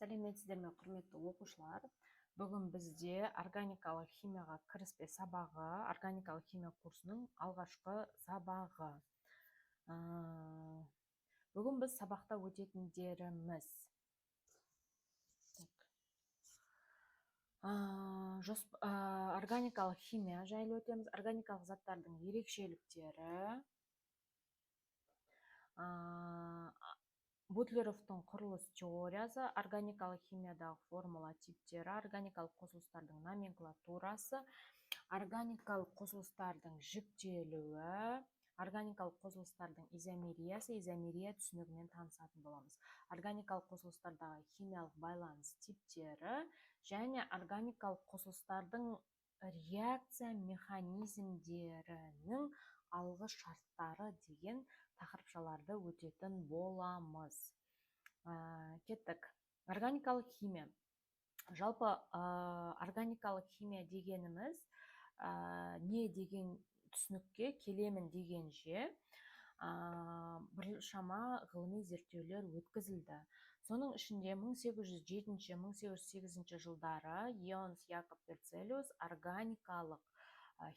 Сәлеметсіздер ме, құрметті оқушылар? Бүгін бізде органикалық химияға кіріспе сабағы, органикалық химия курсының алғашқы сабағы. Бүгін біз сабақта өтетіндеріміз. Органикалық химия жайлы өтеміз. Органикалық заттардың ерекшеліктері. Бутлеровтың құрылыс теориясы, органикалық химиядағы формула типтері, органикалық қосылыстардың номенклатурасы, органикалық қосылыстардың жіктелуі, органикалық қосылыстардың изомериясы, изомерия түсінігімен танысатын боламыз. Органикалық қосылыстардағы химиялық байланыс типтері және органикалық қосылыстардың реакция механизмдерінің алғы шарттары деген тақырыпшаларды өтетін боламыз. Кеттік. Органикалық химия. Жалпы органикалық химия дегеніміз не деген түсінікке келемін дегенше біршама ғылыми зерттеулер өткізілді. Соның ішінде 1807-1808 жылдары Йонс Якоб Берцелиус органикалық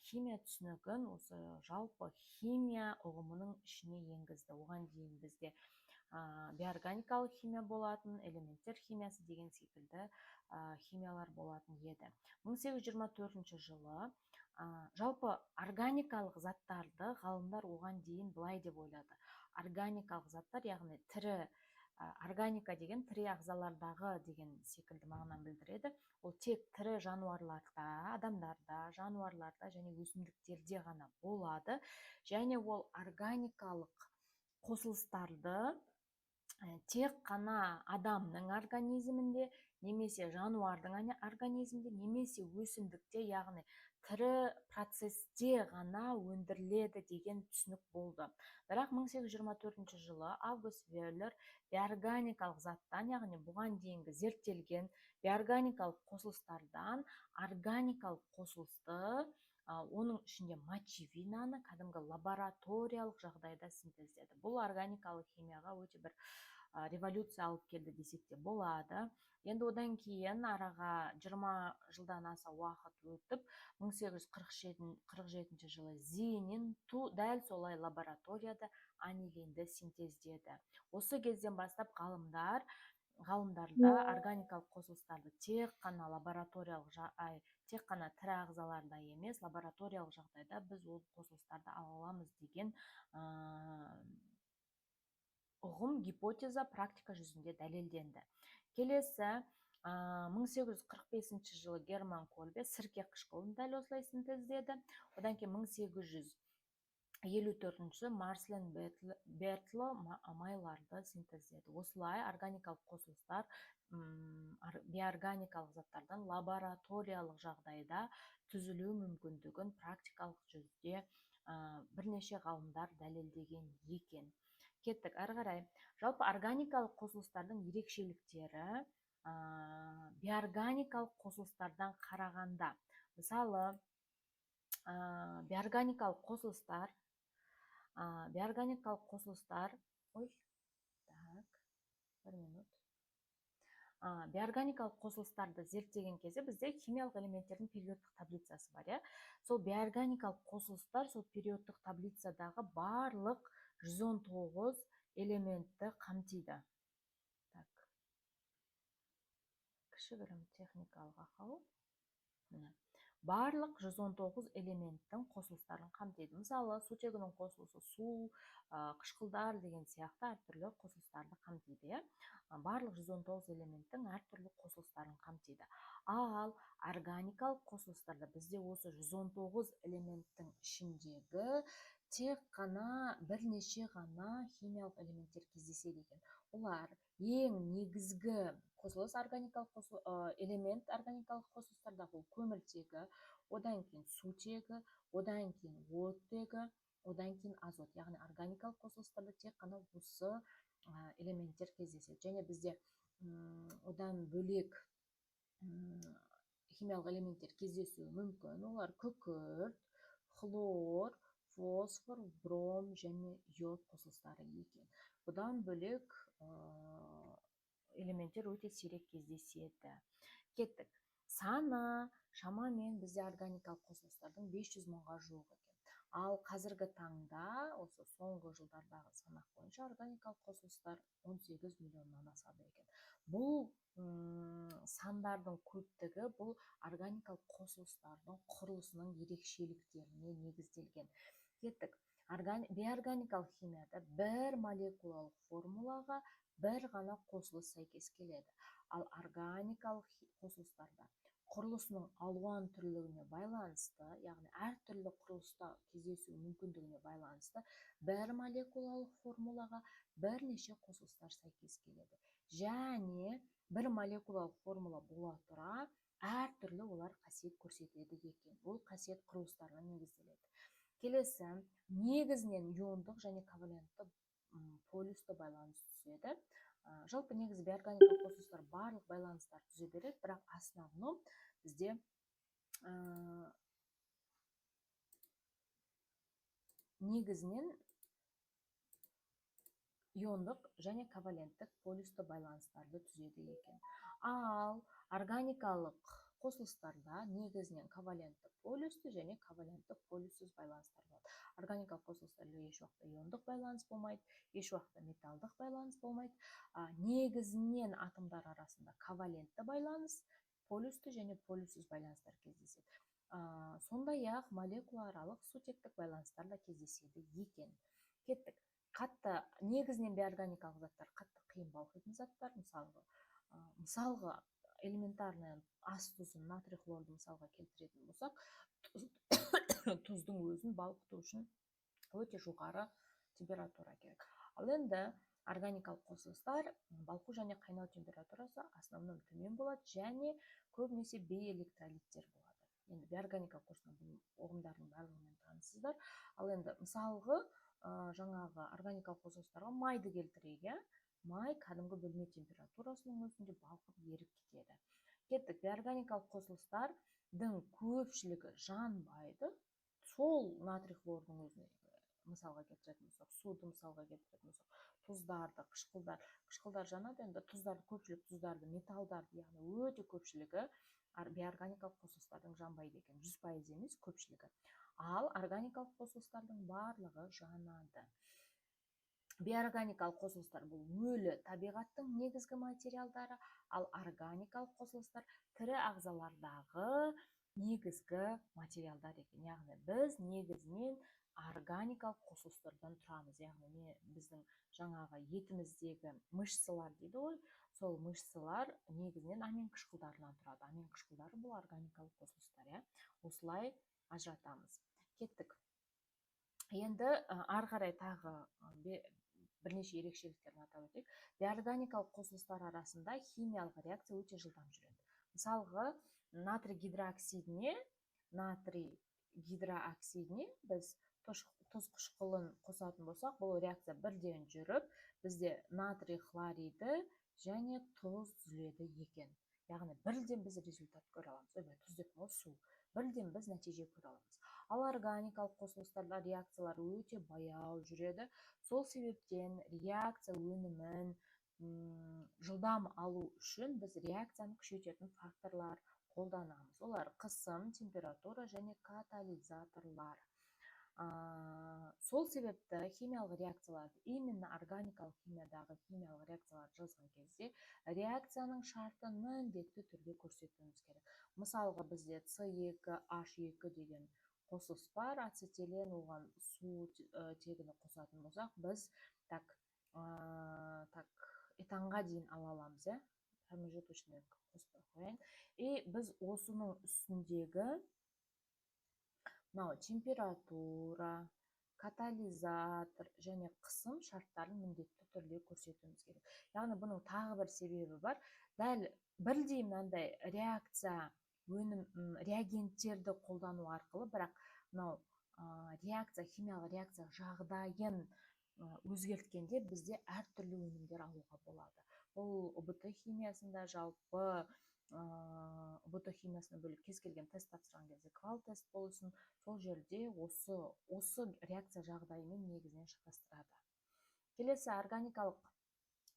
химия түсінігін осы жалпы химия ұғымының ішіне енгізді. Оған дейін бізде биоорганикалық химия болатын, элементтер химиясы деген секілді химиялар болатын еді. 1824 жылы жалпы органикалық заттарды ғалымдар оған дейін былай деп ойлады. Органикалық заттар, яғни тірі, органика деген тірі ағзалардағы деген секілді мағынаны білдіреді. Ол тек тірі жануарларда, адамдарда, жануарларда және өсімдіктерде ғана болады. Және ол органикалық қосылыстарды тек қана адамның организмінде, немесе жануардың организмінде, немесе өсімдікте, яғни тірі процесте ғана өндіріледі деген түсінік болды. Бірақ 1824 жылы Август Веллер биоорганикалық заттан, яғни бұған дейінгі зерттелген биоорганикалық қосылыстардан органикалық қосылысты, оның ішінде мочевинаны кәдімгі лабораториялық жағдайда синтездеді. Бұл органикалық химияға өте бір революция алып келді десек те болады. Енді одан кейін араға 20 жылдан аса уақыт өтіп, 1847 жылы Зенин дәл солай лабораторияда анилинді синтездеді. Осы кезден бастап ғалымдарда органикалық қосылыстарды тек қана тек қана тірі ағзаларда емес, лабораториялық жағдайда біз ол қосылыстарды ала аламыз деген ұғым, гипотеза практика жүзінде дәлелденді. Келесі 1845 жылы Герман Кольбе сірке қышқылын дәл осылай синтездеді. Одан кейін 1854 Марслен Бертло майларды синтездеді. Осылай органикалық қосылыстар биоорганикалық заттардан лабораториялық жағдайда түзілу мүмкіндігін практикалық жүзде бірнеше ғалымдар дәлелдеген екен. Кеттік, әрі қарай. Жалпы органикалық қосылыстардың ерекшеліктері биоорганикалық қосылыстардан қарағанда. Мысалы, биоорганикалық қосылыстар биоорганикалық қосылыстарды зерттеген кезде бізде химиялық элементтердің периодтық таблицасы бар. Сол биоорганикалық қосылыстар сол периодтық таблицадағы барлық 119 элементті қамтиды. Кішігірім техникалық ақау. Барлық 119 элементтің қосылыстарын қамтиды. Мысалы, сутегінің қосылысы су, қышқылдар деген сияқты әртүрлі қосылыстарды қамтиды. Барлық 119 элементтің әртүрлі қосылыстарын қамтиды. Ал органикалық қосылыстарда бізде осы 119 элементтің ішіндегі тек қана бірнеше ғана химиялық элементтер кездеседі екен. Олар ең негізгі қосылыс элемент органикалық қосылыстарда бұл көміртегі, одан кейін сутегі, одан кейін оттегі, одан кейін азот. Яғни органикалық қосылыстарда тек қана осы элементтер кездеседі. Және бізде одан бөлек химиялық элементтер кездесуі мүмкін. Олар күкірт, хлор, фосфор, бром және йод қосылыстары екен. Бұдан бөлек элементтер өте сирек кездеседі. Кеттік. Саны шамамен бізде органикалық қосылыстардың 500 мыңға жуық екен. Ал қазіргі таңда, осы соңғы жылдардағы санақ бойынша органикалық қосылыстар 18 миллионнан асады екен. Бұл сандардың көптігі бұл органикалық қосылыстардың құрылысының ерекшеліктеріне негізделген. Кеттік. Бейорганикалық химияда бір молекулалық формулаға бір ғана қосылыс сәйкес келеді. Ал органикалық қосылыстарда құрылысының алуан түрлігіне байланысты, яғни әртүрлі құрылыста кездесу мүмкіндігіне байланысты, бір молекулалық формулаға бірнеше қосылыстар сәйкес келеді. Және бір молекулалық формула бола тұра, әртүрлі олар қасиет көрсетеді екен. Бұл қасиет құрылыстарға негізделеді. Келесі, негізінен иондық және ковалентті полюсті байланыс түседі. Жалпы негізі бейорганикалық қосылыстар барлық байланыстар түзе береді, бірақ основном бізде негізінен иондық және коваленттік полюсті байланыстарды түзеді екен. Ал органикалық қосылыстарда негізінен коваленттік полюсті және коваленттік полюссіз байланыстар болады. Органикалық қосылыстарда еш уақытта иондық байланыс болмайды, еш уақытта металдық байланыс болмайды. Негізінен атомдар арасында ковалентті байланыс, полюсті және полюссіз байланыстар кездеседі. Сондай-ақ молекулааралық сутектік байланыстар да кездеседі екен. Кеттік. Қатты, негізінен бейорганикалық заттар қатты қиын балқитын заттар, мысалға элементарный ас тұзын, натрий хлорды мысалға келтіретін болсақ, тұздың өзін балқыту үшін өте жоғары температура керек. Ал енді органикалық қосылыстар балқу және қайнау температурасы основном төмен болады және көбінесе бейэлектролиттер болады. Енді бейорганикалық қосылыстардың ұғымдарының барлығымен таныссыздар. Ал енді мысалғы жаңағы органикалық қосылыстарға майды келтірейік. Май кәдімгі бөлме температурасының өзінде балқып еріп кетеді. Кеттік, бейорганикалық қосылыстардың көпшілігі жанбайды. Сол натрий хлордың өзіне мысалға келтіретін болсақ, суды мысалға келтіретін болсақ, тұздарды, қышқылдар жанады, енді тұздарды, көпшілік тұздарды, металдарды, яғни өте көпшілігі бейорганикалық қосылыстардың жанбайды екен, 100% емес көпшілігі. Ал органикалық қосылыстардың барлығы жанады. Бейорганикалық қосылыстар бұл өлі табиғаттың негізгі материалдары, ал органикалық қосылыстар тірі ағзалардағы негізгі материалдар екен. Яғни біз негізінен органикалық қосылыстардан тұрамыз. Яғни біздің жаңағы етіміздегі мышцалар дейді ғой, сол мышцалар негізінен амин қышқылдарынан тұрады. Амин қышқылдары бұл органикалық қосылыстар. Осылай ажыратамыз. Кеттік. Енді ары қарай тағы бірнеше ерекшеліктерін атап өтейік. Бейорганикалық қосылыстар арасында химиялық реакция өте жылдам жүреді. Мысалға, натрий гидрооксидіне біз тұз қышқылын қосатын болсақ, бұл реакция бірден жүріп, бізде натрий хлориді және тұз түзіледі екен. Яғни бірден біз результат көре аламыз. Тұз деп су. Бірден біз нәтиже көре аламыз. Ал органикалық қосылыстарда реакциялар өте баяу жүреді. Сол себептен реакция өнімін жылдам алу үшін біз реакцияны күшейтетін факторлар қолданамыз. Олар қысым, температура және катализаторлар. Сол себепті химиялық реакцияларды, именно органикалық химиядағы химиялық реакцияларды жазған кезде реакцияның шартын міндетті түрде көрсетуіміз керек. Мысалға, бізде С2H2 деген қосылыс бар, ацетилен, оған су тегіні қосатын болсақ, біз этанға дейін ала аламыз. Промежуточный қоспай қояйын. И біз осының үстіндегі температура, катализатор және қысым шарттарын міндетті түрде көрсетуіміз керек. Яғни бұның тағы бір себебі бар. Дәл бірдей мынандай реакция реагенттерді қолдану арқылы, бірақ химиялық реакция жағдайын өзгерткенде бізде әртүрлі өнімдер алуға болады. Бұл УБТ химиясында жалпы УБТ химиясына бөлек кез келген тест тапсырған кезде, квал тест болсын, сол жерде осы реакция жағдайымен негізінен шатастырады. Келесі, органикалық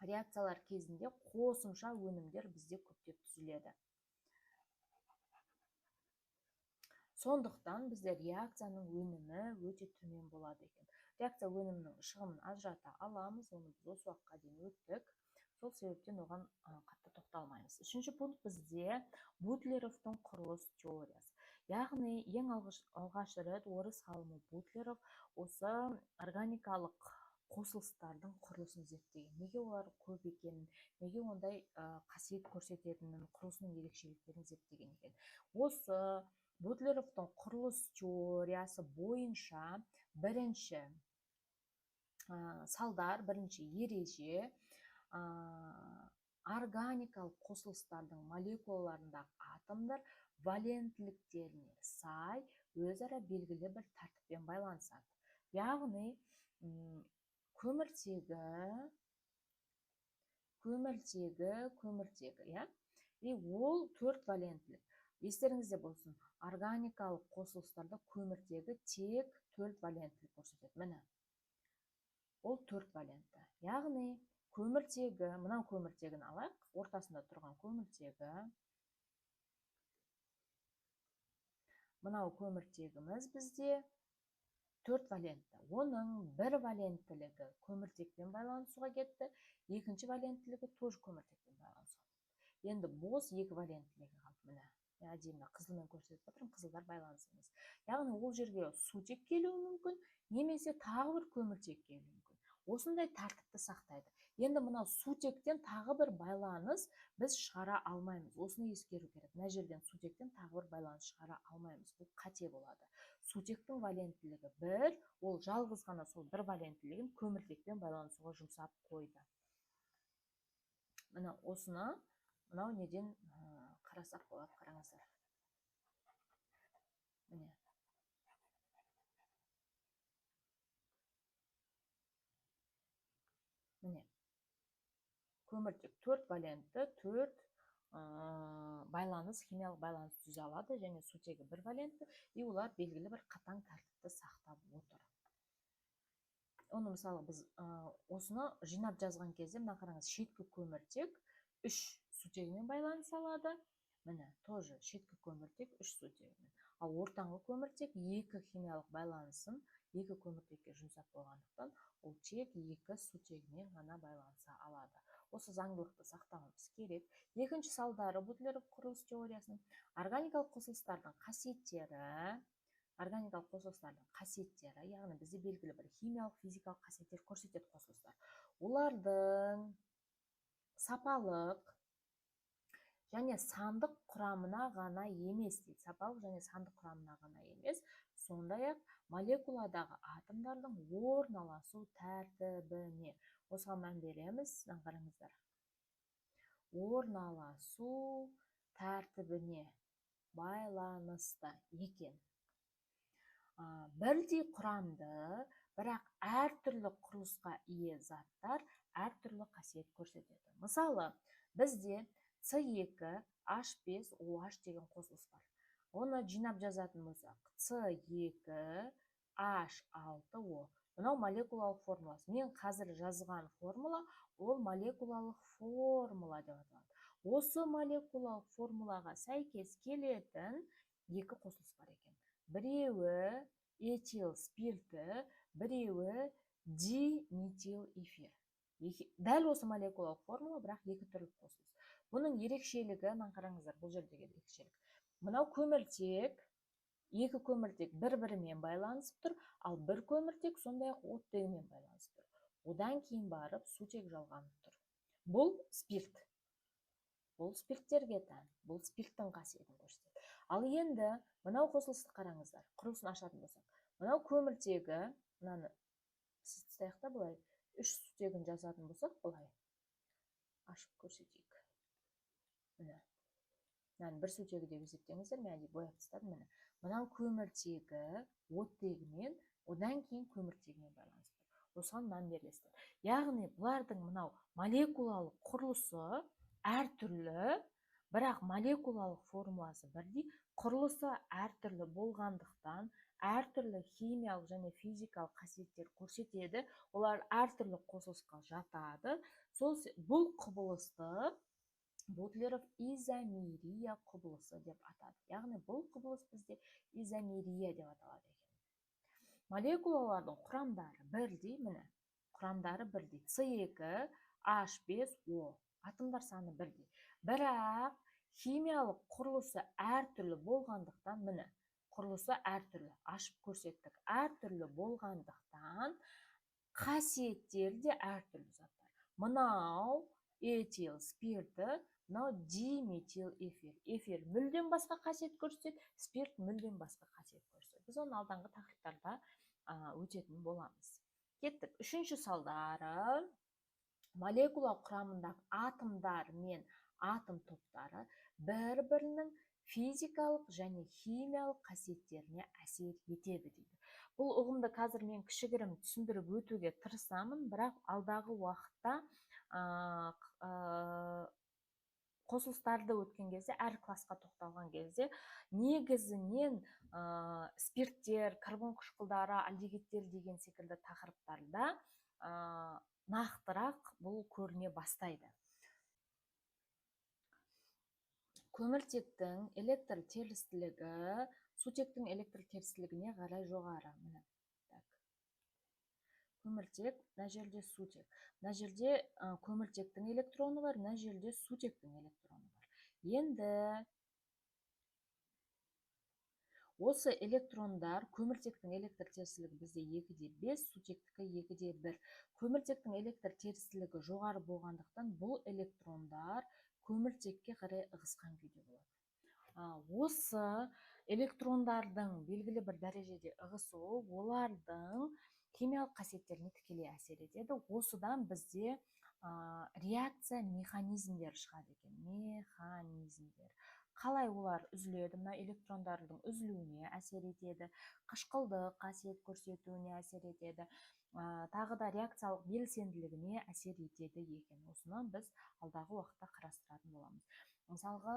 реакциялар кезінде қосымша өнімдер бізде көптеп түзіледі. Сондықтан бізде реакцияның өнімі өте төмен болады екен. Реакция өнімінің шығымын ажырата аламыз, оны біз осы уақытқа дейін өттік. Сол себептен оған қатты тоқталмаймыз. Үшінші пункт бізде Бутлеровтың құрылыс теориясы. Яғни ең алғаш рет орыс ғалымы Бутлеров осы органикалық қосылыстардың құрылысын зерттеген. Неге олар көп екенін, неге ондай қасиет көрсететінін, құрылысының ерекшеліктерін зерттеген екен. Осы Бутлеровтың құрылыс теориясы бойынша бірінші салдар, бірінші ереже органикалық қосылыстардың молекулаларындағы атомдар валенттіліктеріне сай өзара белгілі бір тәртіппен байланысады. Яғни көміртегі, и ол 4 валенттілік. Естеріңізде болсын, органикалық қосылыстарда көміртегі тек 4 валенттілік көрсетеді. Міне, ол 4 валентті. Яғни көміртегі, мынау көміртегін алайық, ортасында тұрған көміртегі. Мынау көміртегіміз бізде 4 валентті. Оның бір валенттілігі көміртекпен байланысуға кетті, екінші валенттілігі тоже көміртекпен байланысуға кетті. Енді бос 2 валенттілігі қалды. Міне, әдемі қызылмен көрсетіп отырмын, қызылдар байланысыңыз. Яғни ол жерге сутек келуі мүмкін, немесе тағы бір көміртек келуі мүмкін. Осындай тәртіпті сақтайды. Енді мынау сутектен тағы бір байланыс біз шығара алмаймыз. Осыны ескеру керек. Мына жерден сутектен тағы бір байланыс шығара алмаймыз. Бұл қате болады. Сутектің валенттілігі 1, ол жалғыз ғана сол бір валенттілігін көміртекпен байланысуға жұмсап қойды. Мына осыны, мынау неден қарасақ болады, қараңыздар. Міне. Міне. Көміртек 4 валентті, 4 байланыс, химиялық байланыс түзе алады, және сутегі 1 валентті, и олар белгілі бір қатаң тәртіпті сақтап отыр. Оны мысалы біз осыны жинап жазған кезде, мына қараңыз, шеткі көміртек 3 сутегімен байланыс алады. Міне, тоже шеткі көміртек 3 сутегімен. Ал ортаңғы көміртек 2 химиялық байланысын 2 көміртекке жұмсап болғандықтан, ол тек 2 сутегімен ғана байланыса алады. Осы заңдылықты сақтауымыз керек. Екінші салдары Бутлеров құрылыс теориясының органикалық қосылыстардың қасиеттері, яғни бізде белгілі бір химиялық, физикалық қасиеттер көрсетеді қосылыстар. Олардың сапалық және сандық құрамына ғана емес, сапалық және сандық құрамына ғана емес, сондай-ақ молекуладағы атомдардың орналасу тәртібіне. Осыған мән береміз, қараңыздар. Орналасу тәртібіне байланысты екен. Бірдей құрамды, бірақ әртүрлі құрылысқа ие заттар әртүрлі қасиет көрсетеді. Мысалы, бізде С2, H5, OH деген қосылыс бар. Оны жинап жазатын болсақ, С2, H6O. Мынау молекулалық формуласы. Мен қазір жазған формула, ол молекулалық формула деп аталады. Осы молекулалық формулаға сәйкес келетін 2 қосылыс бар екен. Біреуі этил спирті, біреуі диметил эфир. Дәл осы молекулалық формула, бірақ 2 түрлі қосылыс. Бұның ерекшелігі, қараңыздар, бұл жердегі ерекшелік. Мынау көміртек, 2 көміртек бір-бірімен байланысып тұр, ал бір көміртек сондай-ақ оттегімен байланысып тұр. Одан кейін барып сутек жалғанып тұр. Бұл спирт. Бұл спирттерге тән. Бұл спирттің қасиетін көрсетеді. Ал енді мынау қосылысты қараңыздар. Құрылысын ашатын болсақ. Мынау көміртегі, мынаны сызсақ былай 3 сутегін жазатын болсақ, былай ашып көрсетейік. Міне. Бір сутегі деп есептеңіздер, мен бояп тастадым. Мынау көміртегі оттегімен, одан кейін көміртегімен байланысты. Осыған мән бересіздер. Яғни бұлардың мынау молекулалық құрылысы әртүрлі, бірақ молекулалық формуласы бірдей, құрылысы әртүрлі болғандықтан әртүрлі химиялық және физикалық қасиеттер көрсетеді. Олар әртүрлі қосылысқа жатады. Бұл құбылысты Бутлеров изомерия құбылысы деп атады. Яғни бұл құбылыс бізде изомерия деп аталады екен. Молекулалардың құрамдары бірдей, міне, құрамдары бірдей. С2, H5O. Атомдар саны бірдей. Бірақ химиялық құрылысы әртүрлі болғандықтан, міне, құрылысы әртүрлі, ашып көрсеттік. Әртүрлі болғандықтан қасиеттері де әртүрлі заттар. Мынау этил спирті, мынау диметил эфир. Эфир мүлдем басқа қасиет көрсетеді, спирт мүлдем басқа қасиет көрсетеді. Біз оны алдағы тақырыптарда өтетін боламыз. Кеттік. Үшінші салдары. Молекула құрамындағы атомдар мен атом топтары бір-бірінің физикалық және химиялық қасиеттеріне әсер етеді дейді. Бұл ұғымды қазір мен кішігірім түсіндіріп өтуге тырысамын, бірақ алдағы уақытта қосылыстарды өткен кезде, әр классқа тоқталған кезде негізінен спирттер, карбон қышқылдары, альдегидтер деген секілді тақырыптарда нақтырақ бұл көріне бастайды. Көміртектің электр терістілігі сутектің электр терістілігіне қарай жоғары. Көміртек, мына жерде сутек. Мына жерде көміртектің электроны бар, мына жерде сутектің электроны бар. Енді осы электрондар, көміртектің электр терістілігі бізде 2,5, сутектікі 2,1. Көміртектің электр терістілігі жоғары болғандықтан бұл электрондар көміртекке қарай ығысқан күйде болады. Осы электрондардың белгілі бір дәрежеде ығысуы олардың химиялық қасиеттеріне тікелей әсер етеді. Осыдан бізде реакция механизмдер шығады екен. Механизмдер. Қалай олар үзіледі? Мына электрондардың үзілуіне әсер етеді, қышқылдық қасиет көрсетуіне әсер етеді, тағы да реакциялық белсенділігіне әсер етеді екен. Осыны біз алдағы уақытта қарастыратын боламыз. Мысалға,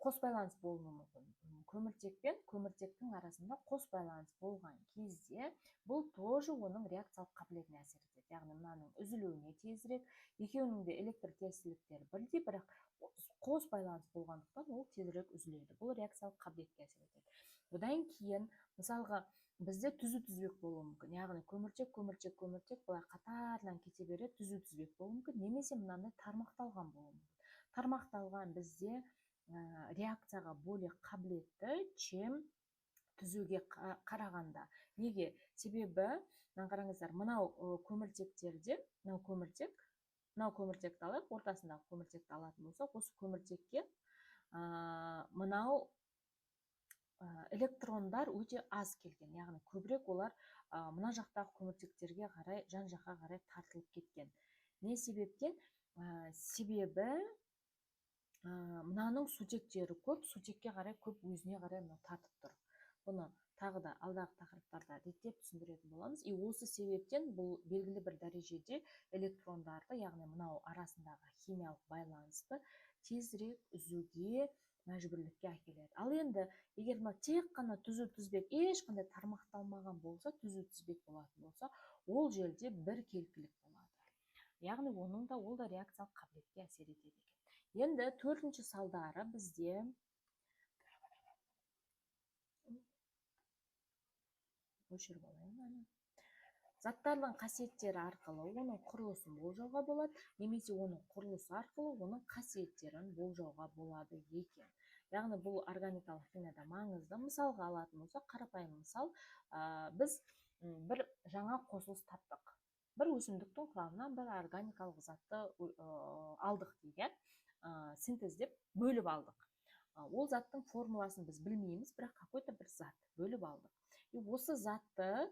қос байланыс болуы мүмкін. Көміртек пен көміртектің арасында қос байланыс болған кезде бұл тоже оның реакциялық қабілетіне әсер етеді. Яғни мынаның үзілуіне тезірек, екеуінің де электр терістіліктері бірдей, бірақ қос байланыс болғандықтан ол тезірек үзіледі. Бұл реакциялық қабілетке әсер етеді. Одан кейін, мысалға, бізде түзу тізбек болуы мүмкін. Яғни көміртек былай қатарынан кете береді, түзу тізбек болуы мүмкін, немесе мынандай тармақталған болуы мүмкін. Тармақталған бізде реакцияға более қабілетті, чем түзуге қарағанда. Неге? Себебі, қараңыздар, мынау көміртектерде, мынау көміртекті алайық, ортасындағы көміртекті алатын болсақ, осы көміртекке мынау электрондар өте аз келген, яғни көбірек олар мына жақтағы көміртектерге қарай, жан жаққа қарай тартылып кеткен. Не себептен? Себебі мынаның сутектері көп, сутекке қарай көп өзіне қарай тартып тұр. Бұны тағы да алдағы тақырыптарда реттеп түсіндіретін боламыз. Осы себептен бұл белгілі бір дәрежеде электрондарды, яғни мынау арасындағы химиялық байланысты тезірек үзуге мәжбүрлікке әкеледі. Ал енді, егер тек қана түзу тізбек ешқандай тармақталмаған болса, түзу тізбек болатын болса, ол жерде бір келкілік болады. Яғни ол да реакциялық қабілетке әсер етеді екен. Енді төртінші салдары бізде заттардың қасиеттері арқылы оның құрылысын болжауға болады, немесе оның құрылысы арқылы оның қасиеттерін болжауға болады екен. Яғни бұл органикалық химияда маңызды. Мысалға алатын болсақ, қарапайым мысал, біз бір жаңа қосылыс таптық. Бір өсімдіктің құрамынан бір органикалық затты алдық дейік, синтездеп бөліп алдық. Ол заттың формуласын біз білмейміз, бірақ какой-то бір зат бөліп алдық. Осы затты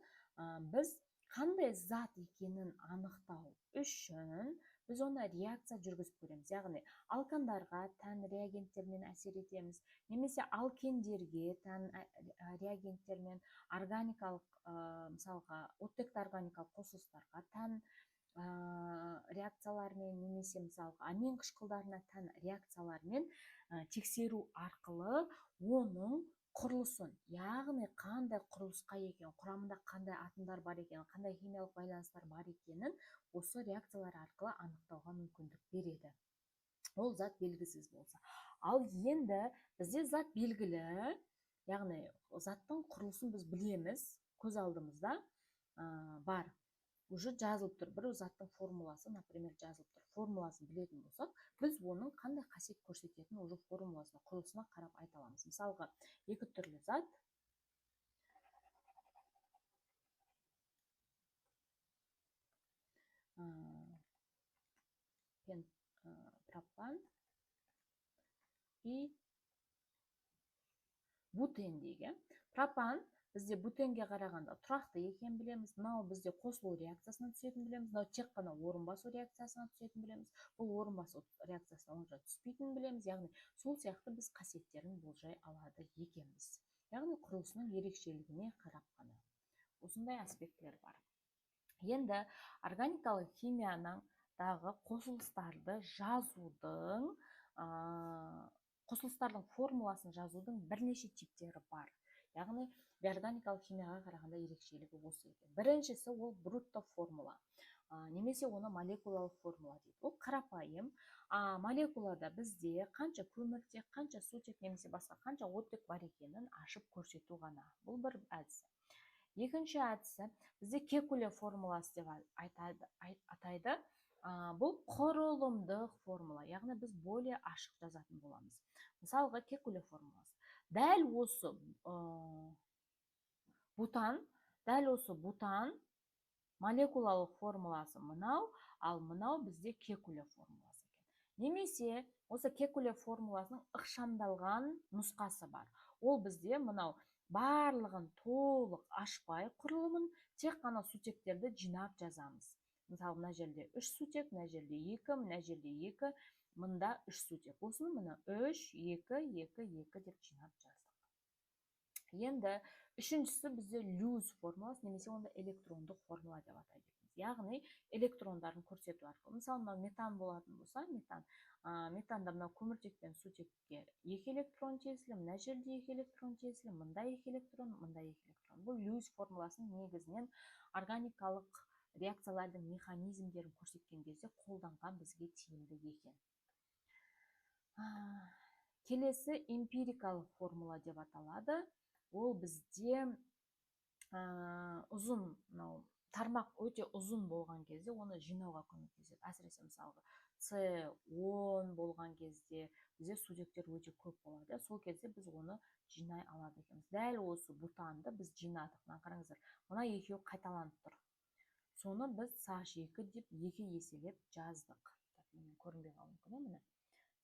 біз қандай зат екенін анықтау үшін біз оны реакция жүргізіп көреміз. Яғни алкандарға тән реагенттермен әсер етеміз, немесе алкендерге тән реагенттермен, органикалық, мысалға, оттекті органикалық қосылыстарға тән реакциялармен, немесе мысалға амин қышқылдарына тән реакциялармен тексеру арқылы оның құрылысын, яғни қандай құрылысқа екен, құрамында қандай атомдар бар екен, қандай химиялық байланыстар бар екенін осы реакциялар арқылы анықтауға мүмкіндік береді. Ол зат белгісіз болса. Ал енді бізде зат белгілі, яғни заттың құрылысын біз білеміз, көз алдымызда бар. Уже жазылып тұр. Бір заттың формуласы, например, жазылып тұр. Формуласын білетін болсақ, біз оның қандай қасиет көрсететінін уже формуласына, құрылысына қарап айта аламыз. Мысалға, екі түрлі зат пропан и бутен дейік. Пропан бізде бутенге қарағанда тұрақты екен білеміз. Мынау бізде қосылу реакциясына түсетін білеміз. Мынау тек қана орын басу реакциясына түсетін білеміз. Бұл орын басу реакциясына онша түспейтін білеміз. Яғни сол сияқты біз қасиеттерін болжай алады екенбіз. Яғни құрылысының ерекшелігіне қарап қана. Осындай аспектілер бар. Енді органикалық химияның дағы қосылыстарды жазудың, қосылыстардың формуласын жазудың бірнеше типтері бар. Яғни бейорганикалық химияға қарағанда ерекшелігі осы екен. Біріншісі ол брутто формула, немесе оны молекулалық формула дейді. Ол қарапайым. Молекулада бізде қанша көміртек, қанша сутек немесе басқа қанша оттек бар екенін ашып көрсету ғана. Бұл бір әдісі. Екінші әдісі бізде Кекуле формуласы деп атайды. Бұл құрылымдық формула, яғни біз более ашық жазатын боламыз. Мысалға, Кекуле формуласы. Дәл осы бутан молекулалық формуласы мынау, ал мынау бізде Кекуле формуласы екен. Немесе осы Кекуле формуласының ықшамдалған нұсқасы бар. Ол бізде мынау барлығын толық ашпай құрылымын, тек қана сутектерді жинап жазамыз. Мысалы, мына жерде 3 сутек, мына жерде 2, мына жерде 2, мында 3 сутек. Осыны мына 3, 2, 2, 2 деп жинап жаздық. Енді үшіншісі бізде Люз формуласы, немесе онда электрондық формула деп атайды. Яғни электрондарын көрсету арқылы. Мысалы, мынау метан болатын болса, метанда мынау көміртек пен сутекке 2 электрон тиесілі, мына жерде 2 электрон тиесілі, мында 2 электрон, мында 2 электрон. Бұл Люз формуласының негізінен органикалық реакциялардың механизмдерін көрсеткен кезде қолданған бізге тиімді екен. Келесі эмпирикалық формула деп аталады. Ол бізде ұзын, тармақ өте ұзын болған кезде оны жинауға көмектеседі. Әсіресе мысалға С10 болған кезде бізде сутектер өте көп болады. Сол кезде біз оны жинай алады екенбіз. Дәл осы бутанды біз жинадық. Қараңыздар, мына екеуі қайталанып тұр. Соны біз SH2 деп 2 еселеп жаздық. Көрінбей қалуы мүмкін, міне.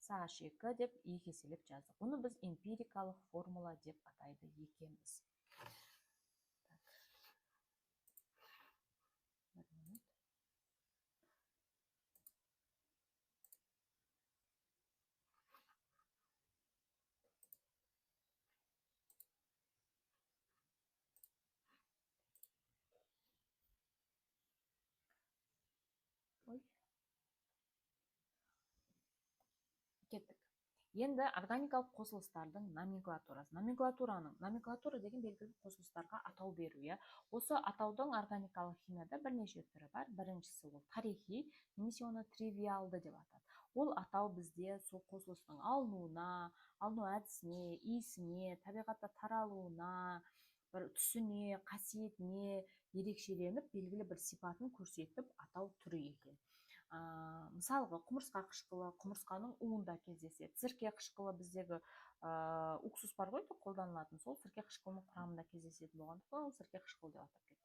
SH2 деп 2 еселеп жаздық. Оны біз эмпирикалық формула деп атайды екенбіз. Кеттік. Енді органикалық қосылыстардың номенклатурасы. Номенклатура деген белгілі қосылыстарға атау беру. Осы атаудың органикалық химияда бірнеше түрі бар. Біріншісі ол тарихи, немесе оны тривиалды деп атады. Ол атау бізде сол қосылыстың алыну әдісіне, иісіне, табиғатта таралуына, бір түсіне, қасиетіне ерекшеленіп, белгілі бір сипатын көрсетіп атау түрі екен. Мысалға, құмырсқа қышқылы, құмырсқаның уында кездеседі. Сірке қышқылы біздегі уксус бар ғой, қолданылатын, сол сірке қышқылының құрамында кездеседі болғандықтан ол сірке қышқылы деп атап кеткен.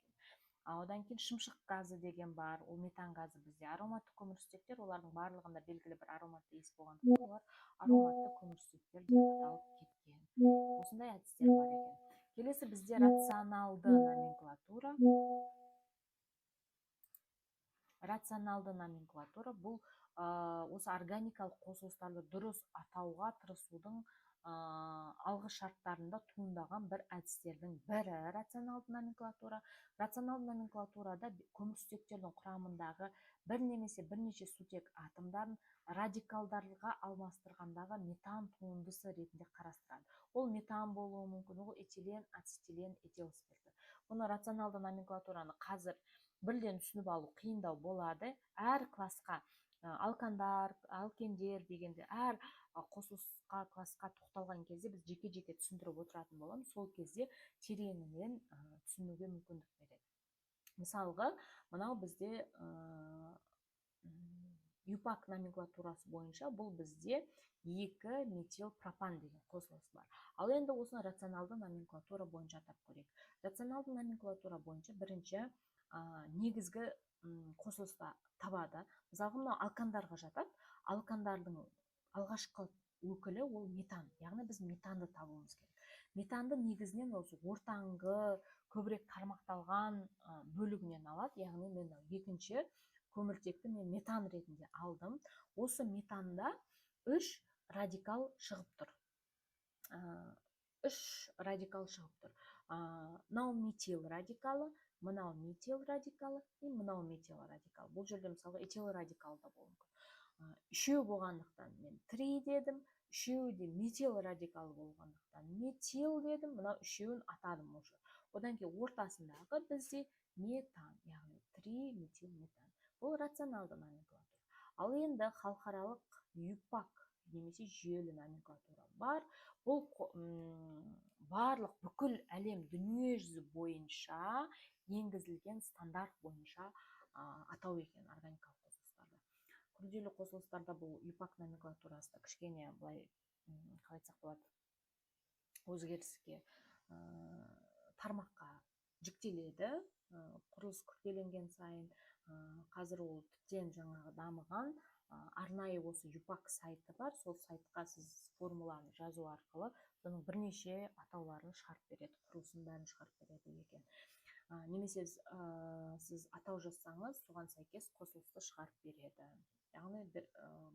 Одан кейін шымшық газы деген бар, ол метан газы бізде. Ароматты көмірсутектер, олардың барлығында белгілі бір ароматты иіс болғандықтан олар ароматты көмірсутектер деп аталып кеткен. Осындай әдістер бар екен. Келесі бізде рационалды номенклатура. Рационалды номенклатура бұл осы органикалық қосылыстарды дұрыс атауға тырысудың алғы шарттарында туындаған бір әдістердің бірі рационалды номенклатура. Рационалды номенклатурада көмірсутектердің құрамындағы бір немесе бірнеше сутек атомдарын радикалдарға алмастырғандағы метан туындысы ретінде қарастырады. Ол метан болуы мүмкін, ол этилен, ацетилен, этил спирті. Оны рационалды номенклатураны қазір бірден түсініп алу қиындау болады. Әр классқа алкандар, алкендер дегенде әр қосылысқа классқа тоқталған кезде біз жеке-жеке түсіндіріп отыратын боламыз. Сол кезде тереңінен түсінуге мүмкіндік береді. Мысалға, мынау бізде юпак номенклатурасы бойынша бұл бізде 2 метил пропан деген қосылыс бар. Ал енді осыны рационалды номенклатура бойынша атап көрейік. Рационалды номенклатура бойынша бірінші негізгі қосылыста табады. Мысалға, мынау алкандарға жатады. Алкандардың алғашқы өкілі ол метан. Яғни біз метанды табуымыз керек. Метанды негізінен осы ортаңғы көбірек тармақталған бөлігінен алады. Яғни мен екінші көміртекті мен метан ретінде алдым. Осы метанда 3 радикал шығып тұр. 3 радикал шығып тұр. Мынау метил радикалы, мынау метил радикалы, мынау метил радикалы. Бұл жерде мысалға этил радикалы да болуы мүмкін. Үшеу болғандықтан мен 3 дедім, үшеуі де метил радикалы болғандықтан метил дедім, мынау үшеуін атадым уже. Одан кейін ортасындағы бізде метан, яғни 3 метил метан. Бұл рационалды номенклатура. Ал енді халықаралық юпак немесе жүйелі номенклатура бар. Бұл барлық бүкіл әлем дүниежүзі бойынша енгізілген стандарт бойынша атау екен органикалық қосылыстарда. Күрделі қосылыстарда бұл юпак номенклатурасында кішкене былай қалай айтсақ болады, өзгеріске тармаққа жіктеледі. Құрылыс күрделенген сайын қазір ол тіптен жаңағы дамыған арнайы осы юпак сайты бар. Сол сайтқа сіз формуланы жазу арқылы соның бірнеше атауларын шығарып береді, құрылысын бәрін шығарып береді екен. Немесе сіз атау жазсаңыз, соған сәйкес қосылысты шығарып береді. Яғни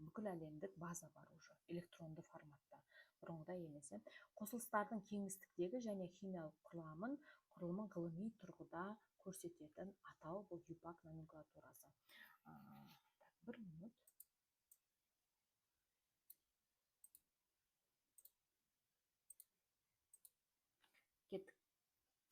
бүкіл әлемдік база бар уже электронды форматта, бұрынғыдай емес. Қосылыстардың кеңістіктегі және химиялық құрылымын ғылыми тұрғыда көрсететін атау бұл юпак номенклатурасы. Бір минут. Кеттік.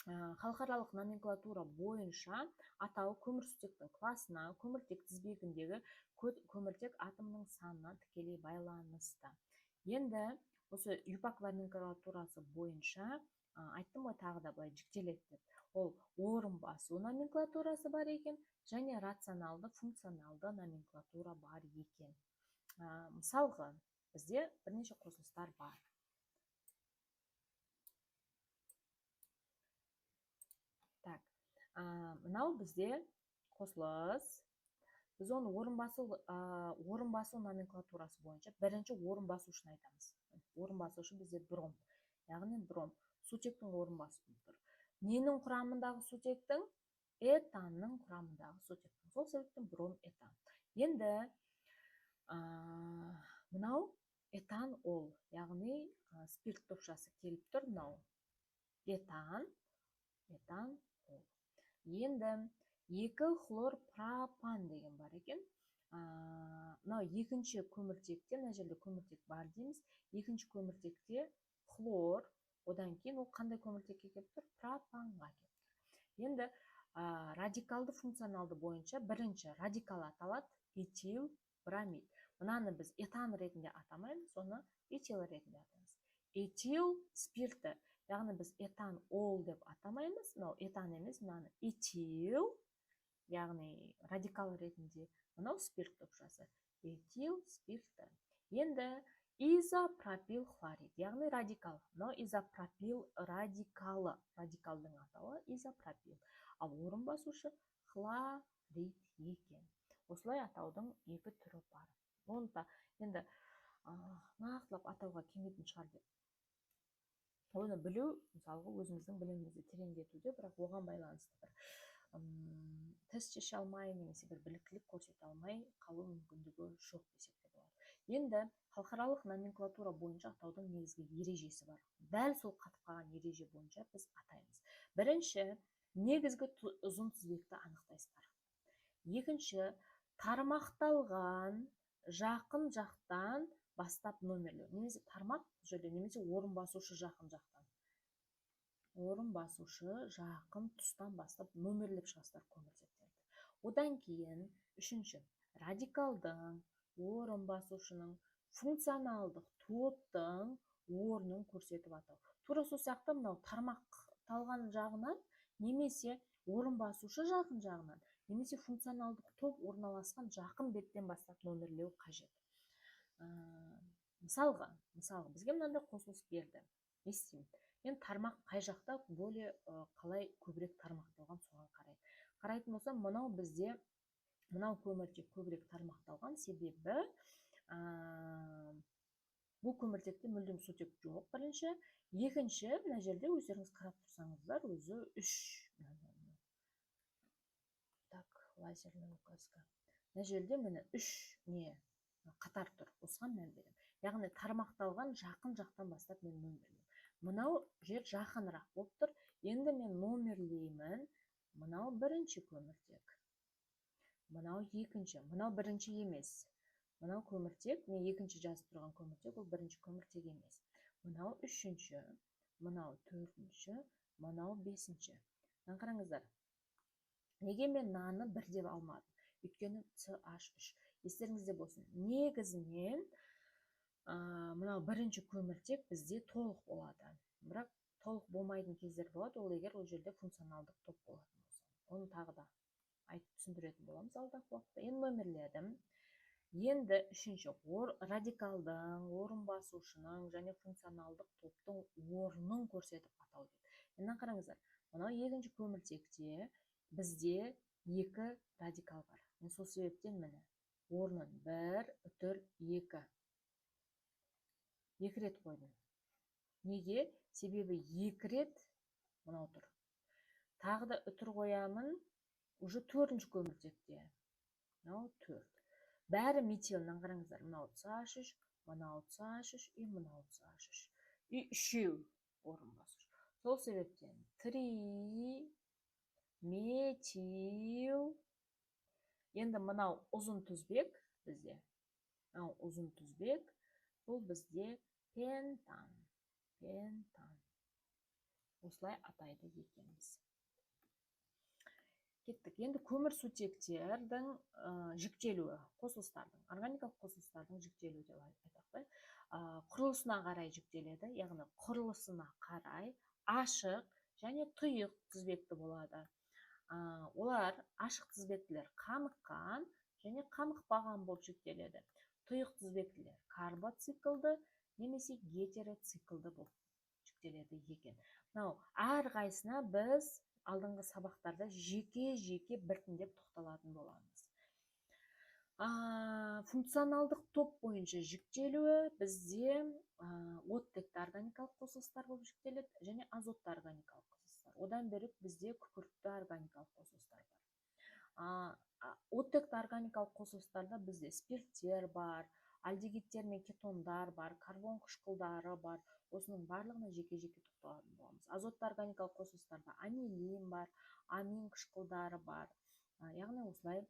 Халықаралық номенклатура бойынша атау көмірсутектің класына, көміртек тізбегіндегі көміртек атомның санына тікелей байланысты. Енді осы юпак номенклатурасы бойынша айттым ғой, тағы да былай жіктеледі деп. Ол орын басу номенклатурасы бар екен, және рационалды функционалды номенклатура бар екен. Мысалға, бізде бірнеше қосылыстар бар. Мынау бізде қосылыс. Біз оны орын басу номенклатурасы бойынша бірінші орын басушыны айтамыз. Орын басушы бізде бром. Яғни бром. Сутектің орын басуы тұр. Ненің құрамындағы сутектің? Этанның құрамындағы сутектің. Сол себептен бром этан. Енді мынау этан ол. Яғни спирт топшасы келіп тұр. Мынау этан ол. Енді 2 хлор пропан деген бар екен. Мынау екінші көміртекте, мына жерде көміртек бар дейміз. Екінші көміртекте хлор, одан кейін ол қандай көміртекке келіп тұр? Пропанға келіп тұр. Енді радикалды функционалды бойынша бірінші радикал аталады этил бромид. Мынаны біз этан ретінде атамаймыз, оны этил ретінде атаймыз. Этил спирті. Яғни біз этан ол деп атамаймыз, мынау этан емес, мынаны этил, яғни радикал ретінде, мынау спирт топшасы, этил спирті. Енді изопропил хлорид, яғни радикал, мынау изопропил радикалы, радикалдың атауы изопропил, ал орын басушы хлорид екен. Осылай атаудың екі түрі бар. Оны да енді нақтылап атауға келмейтін шығар деп. Оны білу, мысалғы, өзіміздің білімімізді тереңдетуде, бірақ оған байланысты бір тест шеше алмай, немесе бір біліктілік көрсете алмай қалу мүмкіндігі жоқ десек те болады. Енді халықаралық номенклатура бойынша атаудың негізгі ережесі бар. Дәл сол қатып қалған ереже бойынша біз атаймыз. Бірінші, негізгі ұзын тізбекті анықтайсыздар. Екінші, тармақталған жақын жақтан бастап номерлеу. Немесе тармақ жерде, немесе орын басушы жақын жақтан. Орын басушы жақын тұстан бастап номерлеп шығасыздар көміртектерді. Одан кейін, үшінші, радикалдың, орын басушының, функционалдық топтың орнын көрсетіп атау. Тура сол сияқты мынау тармақталған жағынан, немесе орын басушы жақын жағынан, немесе функционалдық топ орналасқан жақын беттен бастап номерлеу қажет. Мысалға, бізге мынандай қосылыс берді. Мен тармақ қай жақта более қалай көбірек тармақталған соған қарайтын болсам, мынау бізде мынау көміртек көбірек тармақталған, себебі бұл көміртекте мүлдем сутек жоқ, бірінші. Екінші, мына жерде өздеріңіз қарап тұрсаңыздар, өзі 3. Так, лазерный указка. Мына жерде міне 3 қатар тұр. Осыған мән беремін. Яғни тармақталған жақын жақтан бастап мен номерлеймін. Мынау жер жақынырақ болып тұр. Енді мен номерлеймін. Мынау бірінші көміртек. Мынау екінші. Мынау бірінші емес. Мынау көміртек, мен екінші жазып тұрған көміртек, ол бірінші көміртек емес. Мынау үшінші, мынау төртінші, мынау бесінші. Қараңыздар. Неге мен наны бір деп алмадым? Өйткені CH3. Естеріңізде болсын. Негізінен мынау бірінші көміртек бізде толық болады. Бірақ толық болмайтын кездер болады, ол егер ол жерде функционалдық топ болатын болса. Оны тағы да айтып түсіндіретін боламыз алдағы уақытта. Енді номерледім. Енді үшінші, радикалдың, орын басушының және функционалдық топтың орнын көрсетіп атау дейді. Енді қараңыздар, мынау екінші көміртекте бізде 2 радикал бар. Мен сол себептен міне орнын 1, 2. 2 рет қойдым. Неге? Себебі 2 рет мынау тұр. Тағы да үтір қоямын, уже 4-ші көміртекте. Мынау 4. Бәрі метилнан қараңыздар. Мынау CH3, мынау CH3, мынау CH3. Үшеу орын басушы. Сол себептен 3 метил. Енді мынау ұзын тізбек бізде. Мынау ұзын тізбек. Бұл бізде пентан. Осылай атайды екенбіз. Кеттік. Енді көмірсутектердің жіктелуі, қосылыстардың, органикалық қосылыстардың жіктелуі деп айтақпай. Құрылысына қарай жіктеледі, яғни құрылысына қарай ашық және тұйық тізбекті болады. Олар ашық тізбектілер қамыққан және қамықпаған болып жіктеледі. Тұйық тізбектілер карбоциклды немесе гетероциклды болып жіктеледі екен. Әр қайсына біз алдыңғы сабақтарда жеке біртіндеп тоқталатын боламыз. Функционалдық топ бойынша жіктелуі бізде оттекті органикалық қосылыстар болып жіктеледі және азотты органикалық қосылыстар. Одан бөлек бізде күкіртті органикалық қосылыстар бар. Оттекті органикалық қосылыстарда бізде спирттер бар, альдегидтер мен кетондар бар, карбон қышқылдары бар. Осының барлығына жеке-жеке тоқталатын боламыз. Азотты органикалық қосылыстарда анилин бар, амин қышқылдары бар. Яғни осылай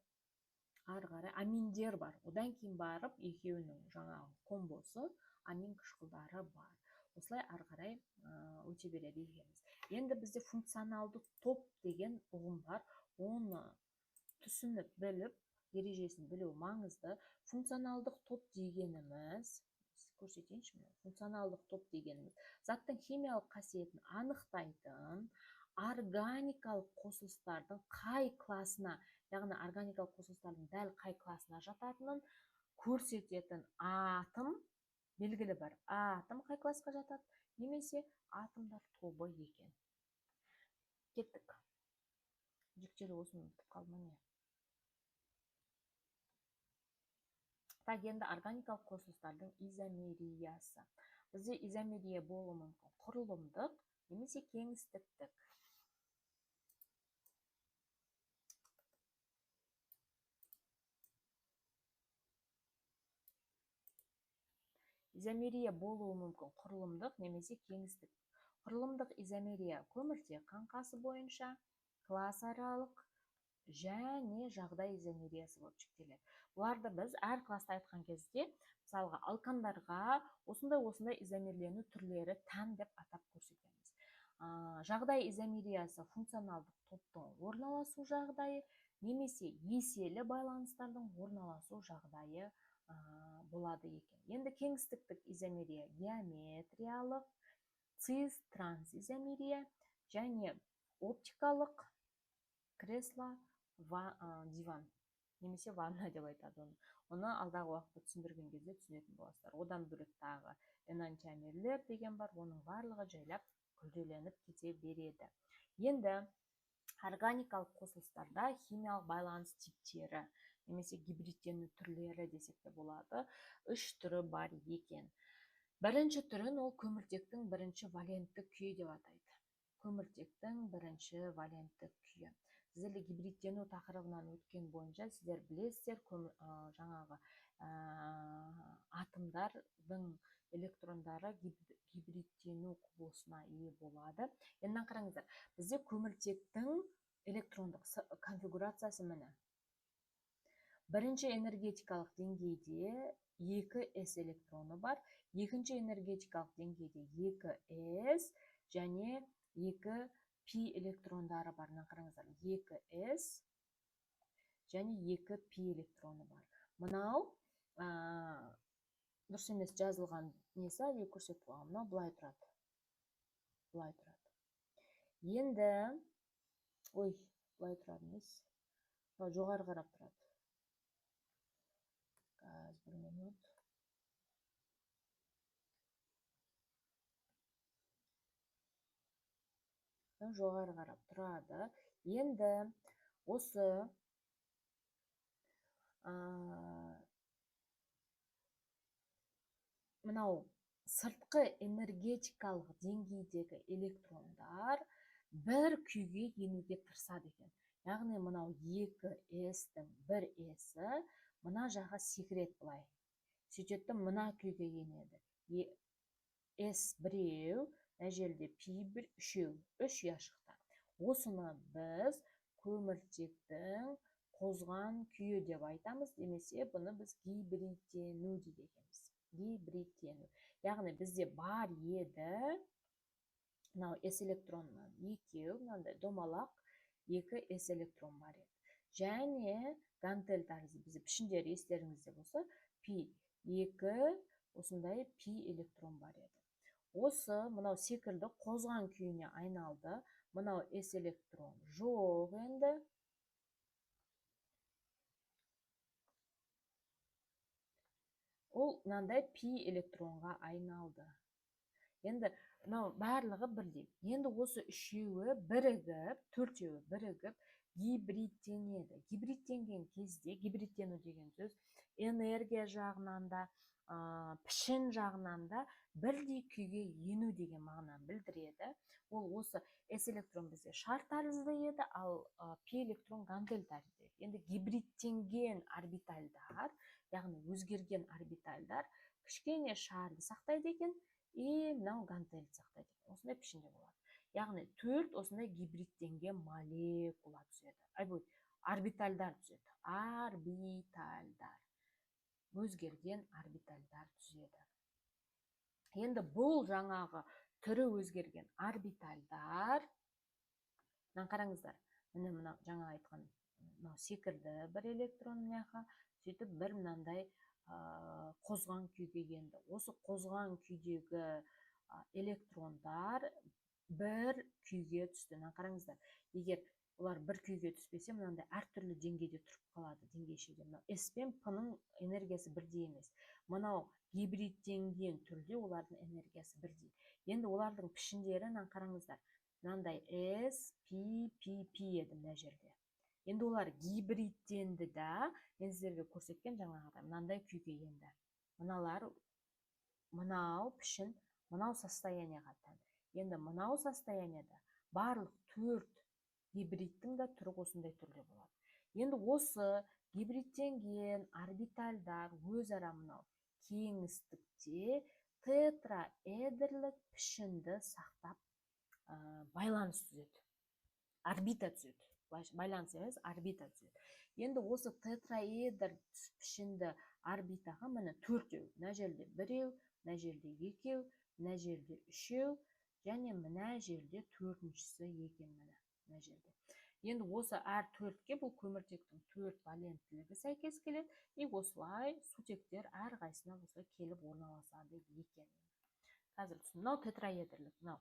ары қарай аминдер бар. Одан кейін барып екеуінің жаңағы комбосы амин қышқылдары бар. Осылай ары қарай өте береді екенбіз. Енді бізде функционалдық топ деген ұғым бар. Оны түсініп біліп, ережесін білу маңызды. Функционалдық топ дегеніміз, көрсетейінші, функционалдық топ дегеніміз заттың химиялық қасиетін анықтайтын органикалық қосылыстардың қай класына, яғни органикалық қосылыстардың дәл қай класына жататынын көрсететін атом, белгілі бір атом қай классқа жатады, немесе атомдар тобы екен. Кеттік. Жіктелу осыны ұмытып қалма не? Так, енді органикалық қосылыстардың изомериясы. Бізде изомерия болуы мүмкін құрылымдық немесе кеңістіктік. изомерия болуы мүмкін құрылымдық немесе кеңістік. Құрылымдық изомерия көміртек қаңқасы бойынша класс аралық және жағдай изомериясы болып жіктеледі. Бұларды біз әр класста айтқан кезде, мысалға алкандарға осындай изомерлену түрлері тән деп атап көрсетеміз. Жағдай изомериясы функционалдық топтың орналасу жағдайы немесе еселі байланыстардың орналасу жағдайы болады екен. Енді кеңістіктік изомерия геометриялық, цис трансизомерия және оптикалық кресло, диван немесе ванна деп айтады оны. Оны алдағы уақытта түсіндірген кезде түсінетін боласыздар. Одан бөлек тағы энантиомерлер деген бар, оның барлығы жайлап күрделеніп кете береді. Енді органикалық қосылыстарда химиялық байланыс типтері немесе гибридтену түрлері десек те болады, 3 түрі бар екен. Бірінші түрін ол көміртектің бірінші валенттік күйі деп атайды. Көміртектің бірінші валенттік күйі. Сіздерде гибридтену тақырыбынан өткен бойынша сіздер білесіздер, жаңағы атомдардың электрондары гибридтену құбылысына ие болады. Енді қараңыздар, бізде көміртектің электрондық конфигурациясы міне. Бірінші энергетикалық деңгейде 2s электроны бар, екінші энергетикалық деңгейде 2s және 2p электрондары бар. Қараңыздар, 2s және 2p электроны бар. Мынау дұрыс емес жазылған несі әлі көрсетіп қойған. Мынау былай тұрады. Былай тұрады. Енді былай тұрады емес. Жоғары қарап тұрады. Бір минут. Жоғары қарап тұрады. Енді осы мынау сыртқы энергетикалық деңгейдегі электрондар бір күйге енуге тырысады екен. Яғни мынау 2s-тің 1s-і мына жаққа секіреді былай. Сөйтеді мына күйге енеді. S біреу, мына жерде P1 үшеу, 3 ұяшықта. Осыны біз көміртектің қозған күйі деп айтамыз, немесе бұны біз гибридтену дейміз. Гибридтену. Яғни бізде бар еді, мынау S электронынан екеу, мынандай домалақ 2s электрон бар еді. Және гантель тәрізді бізде пішіндері естеріңізде болса, P2 осындай P электрон бар еді. Осы мынау секілді қозған күйіне айналды. Мынау S электрон жоқ енді. Ол мынандай P электронға айналды. Енді мынау барлығы бірдей. Енді осы үшеуі бірігіп, төртеуі бірігіп гибридтенеді. Гибридтенген кезде, гибридтену деген сөз энергия жағынан да, пішін жағынан да бірдей күйге ену деген мағынаны білдіреді. Ол осы S электрон бізде шар тәрізді еді, ал P электрон гантель тәрізді. Енді гибридтенген орбитальдар, яғни өзгерген орбитальдар кішкене шарды сақтайды екен, мынау гантель сақтайды екен. Осындай пішінде болады. Яғни 4 осындай гибридтенген молекула түзеді. Орбитальдар түзеді. Орбитальдар. Өзгерген орбитальдар түзеді. Енді бұл жаңағы түрі өзгерген орбитальдар, қараңыздар, мына жаңа айтқан секірді бір электрон мынақа, сөйтіп бір мынандай қозған күйге енді. Осы қозған күйдегі электрондар бір күйге түсті. Қараңыздар, егер олар бір күйге түспесе, мынандай әртүрлі деңгейде тұрып қалады, деңгейшеде. S пен P-ның энергиясы бірдей емес. Мынау гибридтенген түрде олардың энергиясы бірдей. Енді олардың пішіндері қараңыздар. Мынандай S, P, P, P еді мына жерде. Енді олар гибридтенді да, мен сіздерге көрсеткен жаңағыдай мынандай күйге енді. Мынау пішін, мынау состоянияға тән. Енді мынау состоянияда барлық 4 гибридтің да түрі осындай түрде болады. Енді осы гибридтенген орбитальдар өзара мынау кеңістікте тетраэдрлік пішінді сақтап байланыс түзеді. Орбита түзеді. Байланыс емес, орбита түзеді. Енді осы тетраэдр пішінді орбитаға міне төртеу. Мына жерде біреу, мына жерде екеу, мына жерде үшеу, және мына жерде төртіншісі екен мына жерде. Енді осы әр төртке бұл көміртектің төрт валенттілігі сәйкес келеді. И осылай сутектер әр қайсына осылай келіп орналасады екен. Қазір мынау тетраэдрлік. Мынау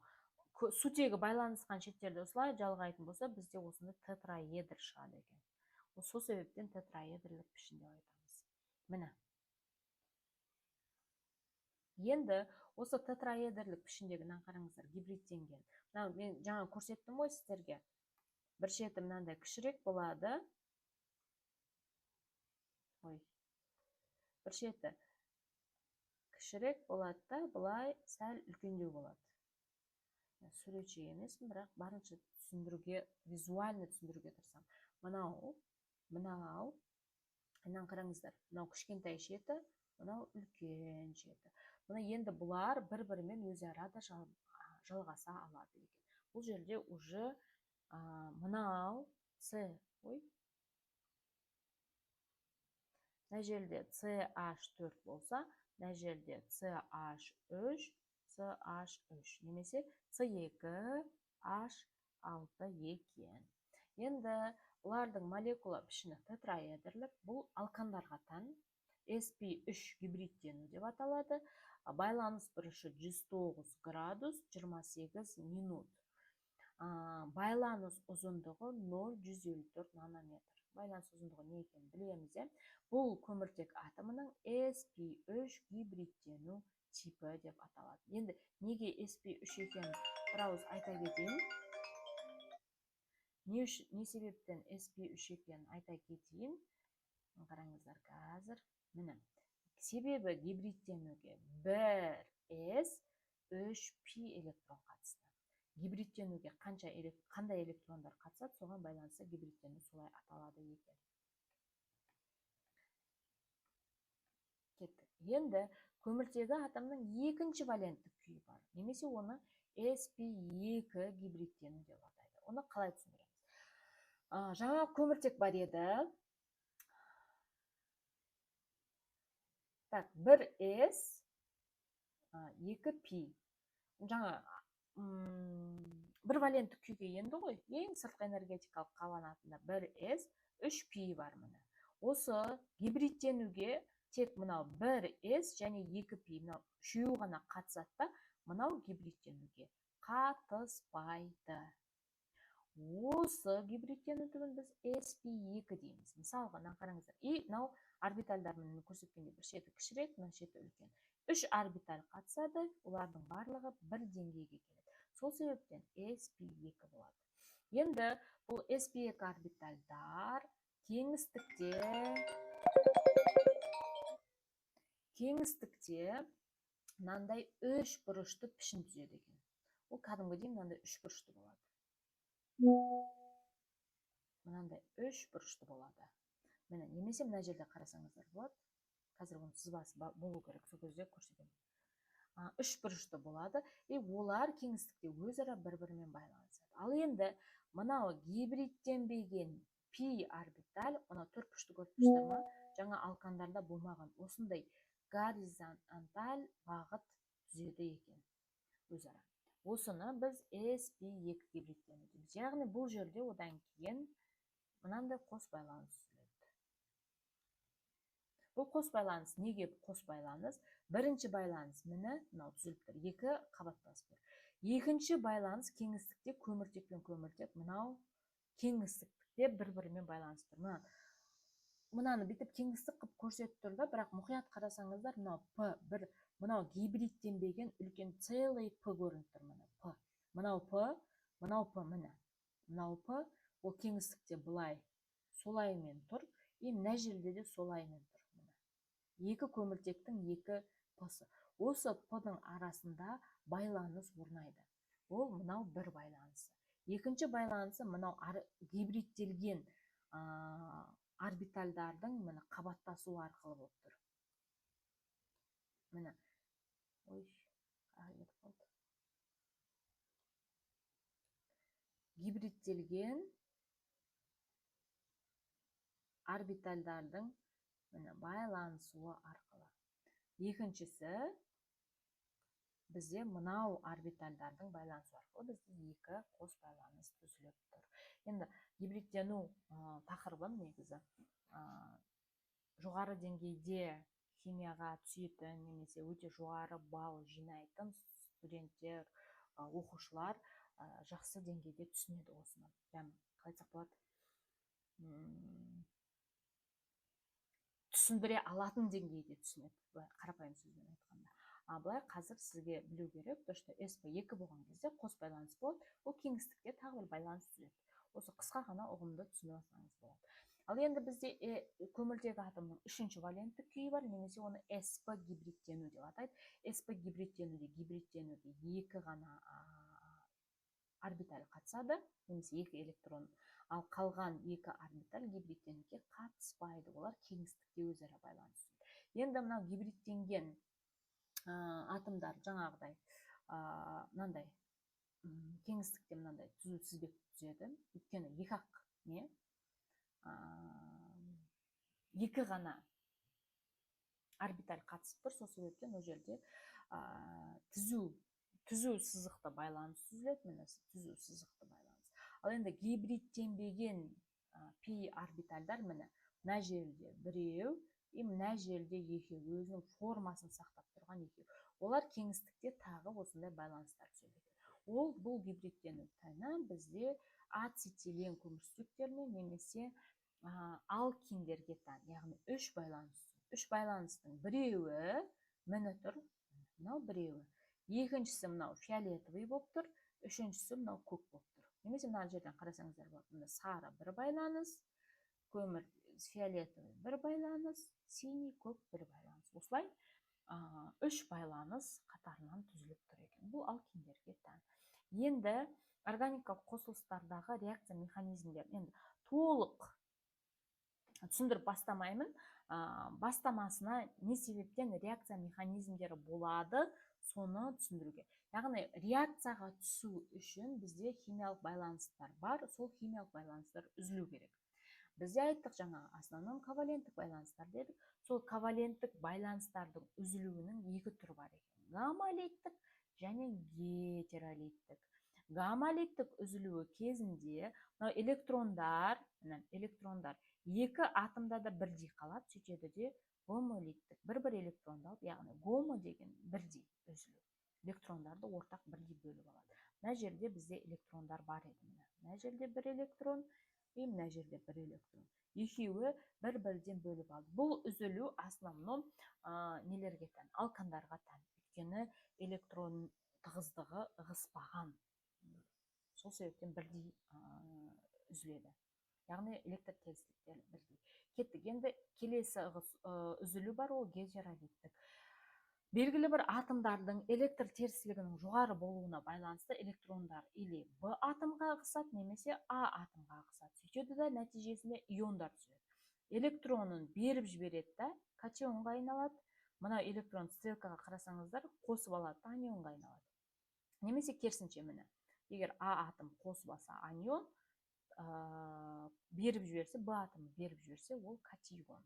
сутегі байланысқан шеттерді осылай жалғайтын болса, бізде осында тетраэдр шығады екен. Сол себептен тетраэдрлік пішін деп айтамыз. Міне. Енді осы тетраэдрлік пішіндегі қараңыздар, гибридтенген. Мен жаңа көрсеттім ғой сіздерге. Бір шеті мынандай кішірек болады. Бір шеті кішірек болады да, бұлай сәл үлкендеу болады. Суретші емеспін, бірақ барынша түсіндіруге, визуально түсіндіруге тырысам. Мынау, қараңыздар, мынау кішкентай шеті, мынау үлкен шеті. Мына енді бұлар бір-бірімен өзі арада жалғаса алады екен. Бұл жерде уже мынау мына жерде CH4 болса, мына жерде CH3, немесе C2H6 екен. Енді бұлардың молекула пішіні тетраэдрлік, бұл алкандарға тән sp3 гибридтену деп аталады. Байланыс бұрышы 109 градус 28 минут. Байланыс ұзындығы 0,154 нанометр. Байланыс ұзындығы не екен білеміз. Бұл көміртек атомының sp3 гибридтену типі деп аталады. Енді неге sp3 екен бір ауыз айта кетейін. Не себептен sp3 екен айта кетейін. Қараңыздар қазір. Міне. Себебі гибридтенуге 1s 3p электрон қатысты. Гибридтенуге қандай электрондар қатысады, соған байланысты гибридтену солай аталады екен. Кеттік. Енді көміртегі атомның екінші валенттік күйі бар. Немесе оны sp2 гибридтену деп атайды. Оны қалай түсіндіреміз? Жаңа көміртек бар еді. 1s 2p. Жаңа бір валенттік күйге енді ғой, ең сыртқы энергетикалық қабанатында 1s 3p бар міне. Осы гибридтенуге тек мынау 1s және 2p үшеуі ғана қатысады, мынау гибридтенуге қатыспайды. Осы гибридтенуді біз sp2 дейміз. Мысалға, қараңыздар. И мынау орбитальдармен көрсеткенде бір шеті кішірек, мына шеті үлкен. 3 орбиталь қатысады, олардың барлығы бір деңгейге келеді. Сол себептен sp2 болады. Енді бұл sp2 орбитальдар кеңістікте мынандай үш бұрышты пішін түзеді екен. Ол кәдімгідей мынандай үш бұрышты болады. Мынандай үш бұрышты болады. Немесе мына жерде қарасаңыздар болады. Қазір оның сызбасы болу керек, сол кезде көрсетемін. Үш бұрышты болады, и олар кеңістікте өзара бір-бірімен байланысады. Ал енді мынау гибридтенбеген пи орбиталь, оны төртбұрышты көріп тұрсыздар ма? Жаңа алкандарда болмаған осындай горизонталь бағыт түзеді екен өзара. Осыны біз sp2 гибридтену дейміз. Яғни бұл жерде одан кейін мынандай қос байланыс түзіледі. Бұл қос байланыс неге қос байланыс? Бірінші байланыс міне мынау түзіліп тұр. Екі қабаттас тұр. Екінші байланыс кеңістікте көміртек пен көміртек мынау кеңістікте бір-бірімен байланыс тұр. Мынаны бүйтіп кеңістік қып көрсетіп тұр да, бірақ мұқият қарасаңыздар, мынау P1, мынау гибридтенбеген үлкен целый P көрініп тұр. P. Мынау P, мынау P міне. Мынау P, ол кеңістікте бұлай солаймен тұр, и мына жерде де солаймен тұр. Екі көміртектің екі P-сы. Осы P-ның арасында байланыс орнайды. Ол мынау бір байланысы. Екінші байланысы мынау гибридтелген орбитальдардың қабаттасу арқылы болып тұр. міне ой кетіп қалды. Гибридтелген орбитальдардың байланысуы арқылы. Екіншісі бізде мынау орбитальдардың байланысуы арқылы бізде екі қос байланыс түзіліп тұр. Енді гибридтену тақырыбын негізі жоғары деңгейде химияға түсетін немесе өте жоғары балл жинайтын студенттер, оқушылар жақсы деңгейде түсінеді осыны. Яғни қалай айтсақ болады, түсіндіре алатын деңгейде түсінеді, былай қарапайым сөзбен айтқанда. Былай қазір сізге білу керек, то что sp2 болған кезде қос байланыс болады, ол кеңістікте тағы бір байланыс түзеді. Осы қысқа ғана ұғымды түсіне алсаңыз болады. Ал енді бізде көміртегі атомның үшінші валенттік күйі бар, немесе оны sp гибридтену деп атайды. sp гибридтенуде екі ғана орбиталь қатысады, немесе екі электрон, ал қалған екі орбиталь гибридтенуге қатыспайды, олар кеңістікте өзара байланысты. Енді мынау гибридтенген атомдар жаңағыдай мынандай кеңістікте мынандай түзу тізбек түзеді, өйткені екі ғана орбиталь қатысып тұр, сол себептен ол жерде түзу сызықты байланыс түзіледі, міне түзу сызықты байланыс. Ал енді гибридтенбеген пи орбитальдар міне мына жерде біреу, мына жерде екеу, өзінің формасын сақтап тұрған екеу. Олар кеңістікте тағы осындай байланыстар түзеді. Бұл гибридтену тәні бізде ацетилен көмірсутектеріне немесе алкиндерге тән, яғни үш байланыстың біреуі міне тұр, мынау біреуі. Екіншісі мынау фиолетовый болып тұр, үшіншісі мынау көк болып тұр. Немесе мына жерден қарасаңыздар болады, мына сары бір байланыс, көмір фиолетовый бір байланыс, синий көк бір байланыс. Осылай үш байланыс қатарынан түзіліп тұр екен. Бұл алкиндерге тән. Енді органикалық қосылыстардағы реакция механизмдер. Енді толық түсіндіріп бастамаймын. Бастамасына не себептен реакция механизмдері болады, соны түсіндіруге. Яғни реакцияға түсу үшін бізде химиялық байланыстар бар, сол химиялық байланыстар үзілу керек. Бізде айттық жаңа основном коваленттік байланыстар дедік. Сол коваленттік байланыстардың үзілуінің екі түрі бар екен. Гамма-литтік және гетеролиттік. Гамма-литтік үзілуі кезінде электрондар екі атомда да бірдей қалады, сөйтеді де гомолиттік бір электронды алып, яғни гомо деген бірдей үзілу. Электрондарды ортақ бірдей бөліп алады. Мына жерде бізде электрондар бар еді. Мына жерде бір электрон, мына жерде бір электрон. Екеуі бір-бірден бөліп алды. Бұл үзілу основном нелерге тән, алкандарға тән. Өйткені электрон тығыздығы ығыспаған. Сол себептен бірдей үзіледі. Яғни электр тегістіктері бірдей. Кеттік. Енді келесі үзілу бар, ол гетеролиттік. Белгілі бір атомдардың электр терістілігінің жоғары болуына байланысты электрондар или Б атомға ығысады, немесе А атомға ығысады. Сөйтеді де нәтижесінде иондар түзеді. Электронын беріп жібереді да катионға айналады. Мына электрон стрелкаға қарасаңыздар, қосып алады, анионға айналады. Немесе керісінше міне. Егер А атом қосып алса анион, беріп жіберсе, Б атомы беріп жіберсе, ол катион.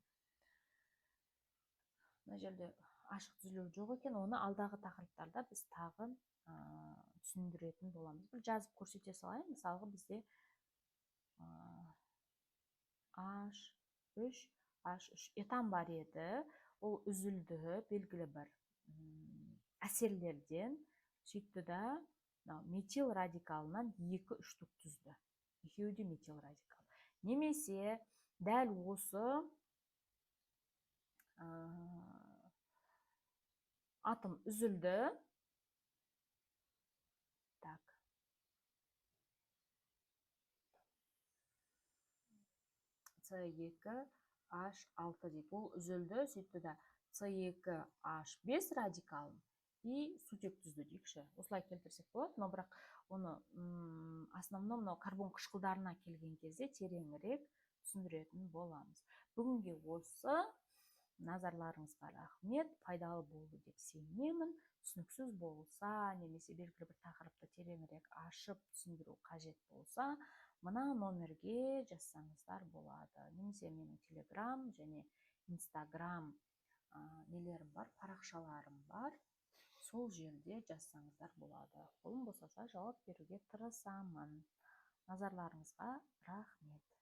Мына жерде ашық түзілу жоқ екен, оны алдағы тақырыптарда біз тағы түсіндіретін боламыз. Бір жазып көрсете салайын. Мысалғы бізде H3 этан бар еді, ол үзілді белгілі бір әсерлерден, сөйтті да метил радикалынан екі үштік түзді. Екеуі де метил радикал. Немесе дәл осы атом үзілді. Так. С2H6 деп ол үзілді, сөйтті да С2H5 радикалын и сутек түзді дейікші. Осылай келтірсек болады, но бірақ оны основном карбон қышқылдарына келген кезде тереңірек түсіндіретін боламыз. Бүгінге осы. Назарларыңызға рахмет. Пайдалы болды деп сенемін. Түсініксіз болса, немесе белгілі бір тақырыпты тереңірек ашып түсіндіру қажет болса, мына номерге жазсаңыздар болады. Немесе менің телеграм және инстаграм нелерім бар, парақшаларым бар. Сол жерде жазсаңыздар болады. Қолым босаса жауап беруге тырысамын. Назарларыңызға рахмет.